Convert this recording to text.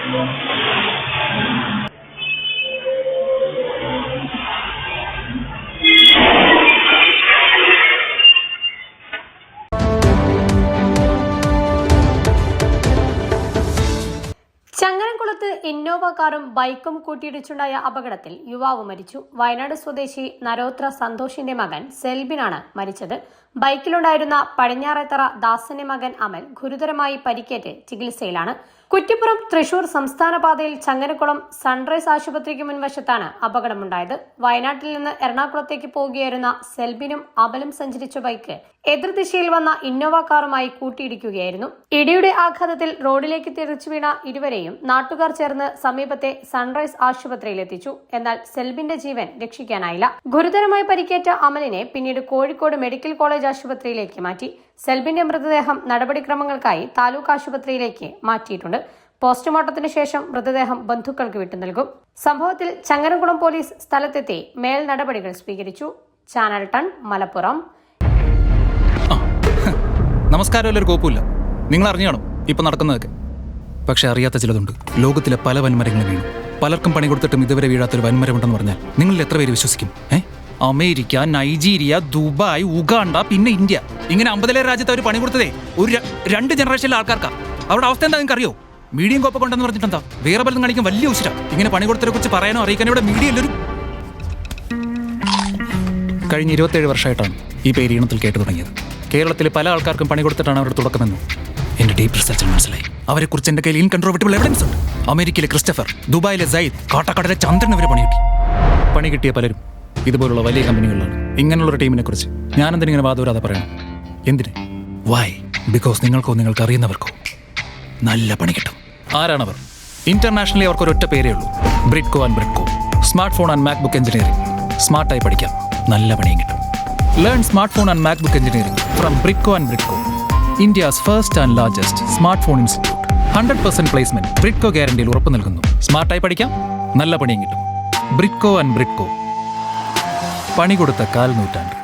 ചങ്ങരംകുളത്ത് Innova കാറും ബൈക്കും കൂട്ടിയിടിച്ചുണ്ടായ അപകടത്തിൽ യുവാവ് മരിച്ചു. വയനാട് സ്വദേശി നരോത്ര സന്തോഷിന്റെ മകൻ സെൽബിനാണ് മരിച്ചത്. ബൈക്കിലുണ്ടായിരുന്ന പടിഞ്ഞാറേത്തറ ദാസന്റെ മകൻ അമൽ ഗുരുതരമായി പരിക്കേറ്റ് ചികിത്സയിലാണ്. കുറ്റിപ്പുറം തൃശൂർ സംസ്ഥാന പാതയിൽ ചങ്ങരംകുളം സൺറൈസ് ആശുപത്രിക്ക് മുൻവശത്താണ് അപകടമുണ്ടായത്. വയനാട്ടിൽ നിന്ന് എറണാകുളത്തേക്ക് പോവുകയായിരുന്ന സെൽബിനും അമലും സഞ്ചരിച്ച ബൈക്ക് എതിർദിശയിൽ വന്ന ഇന്നോവ കാറുമായി കൂട്ടിയിടിക്കുകയായിരുന്നു. ഇടിയുടെ ആഘാതത്തിൽ റോഡിലേക്ക് തെറിച്ചു വീണ ഇരുവരെയും നാട്ടുകാർ ചേർന്ന് സമീപത്തെ സൺറൈസ് ആശുപത്രിയിൽ എത്തിച്ചു. എന്നാൽ സെൽബിന്റെ ജീവൻ രക്ഷിക്കാനായില്ല. ഗുരുതരമായി പരിക്കേറ്റ അമലിനെ പിന്നീട് കോഴിക്കോട് മെഡിക്കൽ കോളേജ് ആശുപത്രിയിലേക്ക് മാറ്റി. സെൽബിന്റെ മൃതദേഹം നടപടിക്രമങ്ങൾക്കായി താലൂക്ക് ആശുപത്രിയിലേക്ക് മാറ്റിയിട്ടുണ്ട്. പോസ്റ്റ്മോർട്ടത്തിന് ശേഷം മൃതദേഹം ബന്ധുക്കൾക്ക് വിട്ടു നൽകും. സംഭവത്തിൽ ചങ്ങരംകുളം പോലീസ് സ്ഥലത്തെത്തി മേൽ നടപടികൾ സ്വീകരിച്ചു. ചാനൽ 10 മലപ്പുറം. നമസ്കാരം. എല്ലാവരും കോപ്പില്ല. നിങ്ങൾ അറിഞ്ഞു കാണും ഇപ്പൊ നടക്കുന്നതൊക്കെ. പക്ഷെ അറിയാത്ത ചിലതുണ്ട്. ലോകത്തിലെ പല വൻമരങ്ങളും വീണു. പലർക്കും പണി കൊടുത്തിട്ടും ഇതുവരെ വീഴാത്തൊരു വൻമരമുണ്ടെന്ന് പറഞ്ഞാൽ നിങ്ങളിൽ എത്ര പേര് വിശ്വസിക്കും? അമേരിക്ക, നൈജീരിയ, ദുബായ്, ഉഗാണ്ട, പിന്നെ ഇന്ത്യ, ഇങ്ങനെ 50 രാജ്യത്ത് അവർ പണി കൊടുത്തതേ ഒരു 2 ജനറേഷനിലെ ആൾക്കാർക്കാ. അവരുടെ അവസ്ഥ എന്താ നിങ്ങൾക്ക് അറിയോ? മീഡിയം കോപ്പ കൊണ്ടെന്ന് പറഞ്ഞിട്ടെന്താ വേറെ പലതും കാണിക്കും. വലിയ ഉശിര ഇങ്ങനെ പണി കൊടുത്തതിനെ കുറിച്ച് പറയാനോ അറിയിക്കാനോ ഇവിടെ മീഡിയ എല്ലാവരും. കഴിഞ്ഞ 27 വർഷമായിട്ടാണ് ഈ പേര് ഈണത്തിൽ കേട്ടു തുടങ്ങിയത്. കേരളത്തിലെ പല ആൾക്കാർക്കും പണി കൊടുത്തിട്ടാണ് അവരുടെ തുടക്കമെന്നും എന്റെ ഡീപ്പ് റിസർച്ചിൽ മനസ്സിലായി. അവരെക്കുറിച്ച് എന്റെ കയ്യിൽ ഇൻകൺട്രോവർട്ടിബിൾ എവിഡൻസ് ഉണ്ട്. അമേരിക്കയിലെ ക്രിസ്റ്റഫർ, ദുബായിലെ സയ്യിദ്, കാട്ടാക്കടയിലെ ചന്ദ്രൻ ഇവരെ പണി കിട്ടിയ പലരും ഇതുപോലുള്ള വലിയ കമ്പനികളിലാണ്. ഇങ്ങനെയുള്ളൊരു ടീമിനെ കുറിച്ച് ഞാൻ എന്തിനിങ്ങനെ വാദവരാതെ പറയണം? എന്തിന്? വൈ? ബിക്കോസ് നിങ്ങൾക്കോ നിങ്ങൾക്ക് അറിയുന്നവർക്കോ നല്ല പണി കിട്ടും. ആരാണവർ? ഇന്റർനാഷണലി അവർക്ക് ഒരൊറ്റ പേരേ ഉള്ളൂ, Bridco and Bridco. Smart phone and MacBook engineering. സ്മാർട്ടായി പഠിക്കാം, നല്ല പണിയും കിട്ടും. Learn smart phone and MacBook engineering from Bridco and Bridco, India's first and largest smartphone institute. 100% placement Bridco ഗ്യാരണ്ടിയിൽ ഉറപ്പ് നൽകുന്നു. സ്മാർട്ടായി പഠിക്കാം, നല്ല പണിയും കിട്ടും. ബ്രിഡ്കോ ആൻഡ് ബ്രിഡ്കോ, പണി കൊടുത്ത 4 നൂറ്റാണ്ട്.